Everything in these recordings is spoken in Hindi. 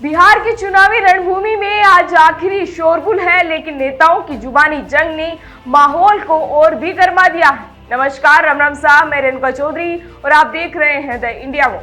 बिहार की चुनावी रणभूमि में आज आखिरी शोरगुल है, लेकिन नेताओं की जुबानी जंग ने माहौल को और भी गर्मा दिया है। नमस्कार, राम राम साहब, मैं रेणुका चौधरी और आप देख रहे हैं द इंडिया वॉइस।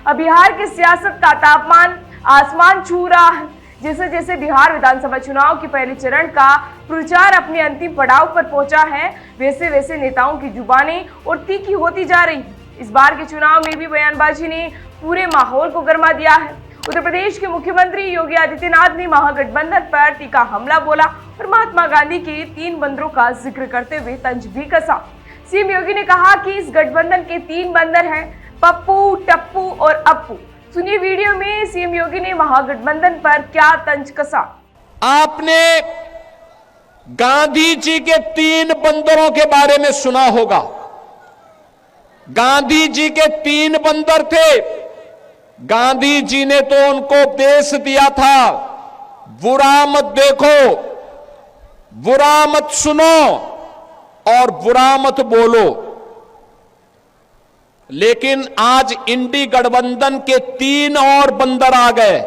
अब बिहार की सियासत का तापमान आसमान छू रहा है। जैसे जैसे बिहार विधानसभा चुनाव के पहले चरण का प्रचार अपने अंतिम पड़ाव पर पहुंचा है, वैसे वैसे नेताओं की जुबानें और तीखी होती जा रही है। इस बार के चुनाव में भी बयानबाजी ने पूरे माहौल को गर्मा दिया है। उत्तर प्रदेश के मुख्यमंत्री योगी आदित्यनाथ ने महागठबंधन पर तीखा हमला बोला और महात्मा गांधी के 3 बंदरों का जिक्र करते हुए तंज भी कसा। सीएम योगी ने कहा कि इस गठबंधन के 3 बंदर हैं, पप्पू, टप्पू और अप्पू। सुनिए वीडियो में सीएम योगी ने महागठबंधन पर क्या तंज कसा। आपने गांधी जी के 3 बंदरों के बारे में सुना होगा। गांधी जी के 3 बंदर थे। गांधी जी ने तो उनको उपदेश दिया था, बुरा मत देखो, बुरा मत सुनो और बुरा मत बोलो। लेकिन आज इंडी गठबंधन के 3 और बंदर आ गए।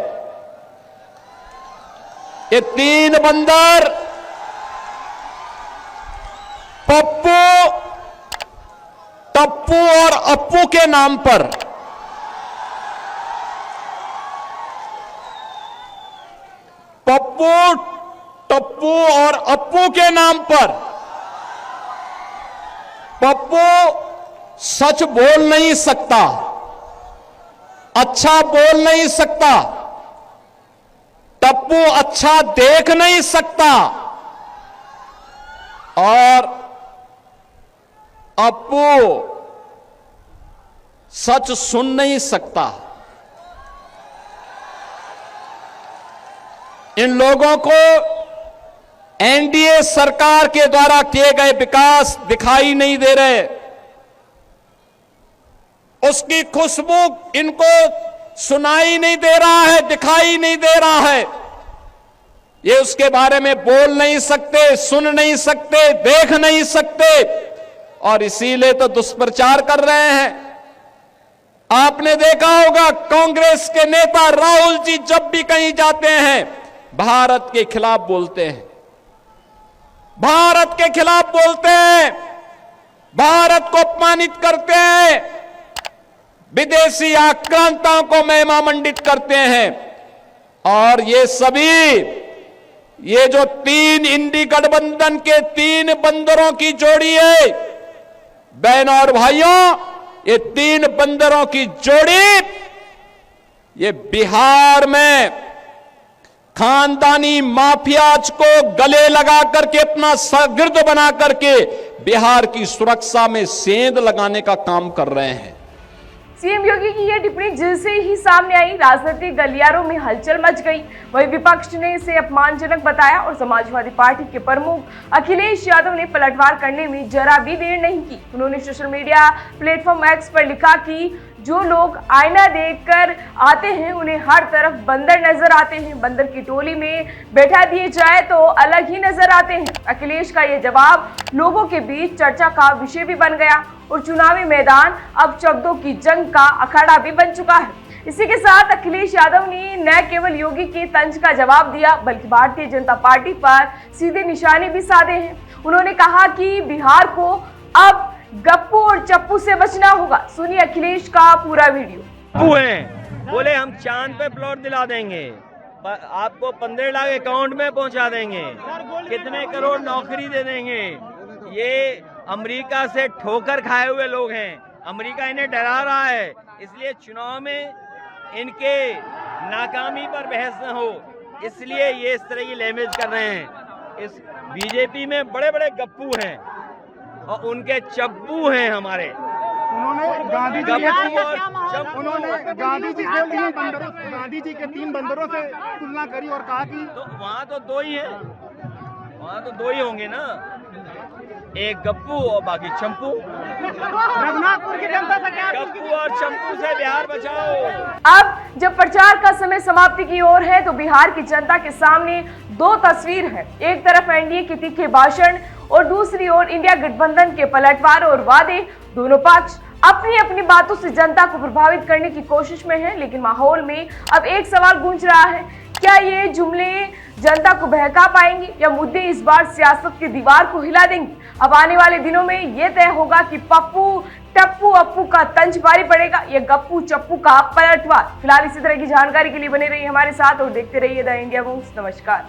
ये 3 बंदर पप्पू, टप्पू और अप्पू के नाम पर पप्पू, टप्पू और अप्पू के नाम पर। पप्पू सच बोल नहीं सकता, अच्छा बोल नहीं सकता, टप्पू अच्छा देख नहीं सकता और अप्पू सच सुन नहीं सकता। इन लोगों को एनडीए सरकार के द्वारा किए गए विकास दिखाई नहीं दे रहे। उसकी खुशबू इनको सुनाई नहीं दे रहा है, दिखाई नहीं दे रहा है। ये उसके बारे में बोल नहीं सकते, सुन नहीं सकते, देख नहीं सकते और इसीलिए तो दुष्प्रचार कर रहे हैं। आपने देखा होगा कांग्रेस के नेता राहुल जी जब भी कहीं जाते हैं भारत के खिलाफ बोलते हैं, भारत के खिलाफ बोलते हैं, भारत को अपमानित करते हैं, विदेशी आक्रांताओं को महिमा मंडित करते हैं। और ये सभी, ये जो 3 इंडी गठबंधन के 3 बंदरों की जोड़ी है, बहनों और भाइयों, ये 3 बंदरों की जोड़ी ये बिहार में खानदानी माफियाज को गले लगा करके, अपना शागिर्द बना करके बिहार की सुरक्षा में सेंध लगाने का काम कर रहे हैं। सीएम योगी की यह टिप्पणी जैसे ही सामने आई, राजनीतिक गलियारों में हलचल मच गई। वहीं विपक्ष ने इसे अपमानजनक बताया और समाजवादी पार्टी के प्रमुख अखिलेश यादव ने पलटवार करने में जरा भी देर नहीं की। उन्होंने सोशल मीडिया प्लेटफॉर्म एक्स पर लिखा कि जो लोग आईना देखकर आते हैं उन्हें हर तरफ बंदर नजर आते हैं, बंदर की टोली में बैठा दिए जाए तो अलग ही नजर आते हैं। अखिलेश का यह जवाब लोगों के बीच चर्चा का विषय भी बन गया और चुनावी मैदान अब शब्दों की जंग का अखाड़ा भी बन चुका है। इसी के साथ अखिलेश यादव ने न केवल योगी के तंज का जवाब दिया, बल्कि भारतीय जनता पार्टी पर सीधे निशाने भी साधे हैं। उन्होंने कहा कि बिहार को अब गप्पू और चप्पू से बचना होगा। सुनिए अखिलेश का पूरा वीडियो। गप्पू हैं, बोले हम चांद पे प्लॉट दिला देंगे, आपको 15 लाख अकाउंट में पहुंचा देंगे, कितने करोड़ नौकरी दे देंगे। ये अमेरिका से ठोकर खाए हुए लोग हैं, अमेरिका इन्हें डरा रहा है, इसलिए चुनाव में इनके नाकामी पर बहस न हो, इसलिए ये इस तरह की लैंग्वेज कर रहे हैं। इस बीजेपी में बड़े बड़े गप्पू हैं और उनके चप्पू हैं हमारे। उन्होंने गांधी जी के 3 बंदरों से तुलना करी और कहा कि तो वहाँ तो 2 ही हैं, वहाँ तो 2 ही होंगे ना, एक गप्पू और बाकी चंपू। रघुनाथपुर की जनता से क्या, गप्पू और चंपू से बिहार बचाओ। अब जब प्रचार का समय समाप्ति की ओर है तो बिहार की जनता के सामने 2 तस्वीर है। एक तरफ एनडीए के तीखे भाषण और दूसरी ओर इंडिया गठबंधन के पलटवार और वादे। दोनों पक्ष अपनी अपनी बातों से जनता को प्रभावित करने की कोशिश में है। लेकिन माहौल में अब एक सवाल गूंज रहा है, क्या ये जुमले जनता को बहका पाएंगे या मुद्दे इस बार सियासत की दीवार को हिला देंगे? अब आने वाले दिनों में ये तय होगा कि पप्पू टप्पू अप्पू का तंज भारी पड़ेगा या गप्पू चप्पू का पलटवार। फिलहाल इसी तरह की जानकारी के लिए बने रहिए हमारे साथ और देखते रहिए द इंडिया मूव्स। नमस्कार।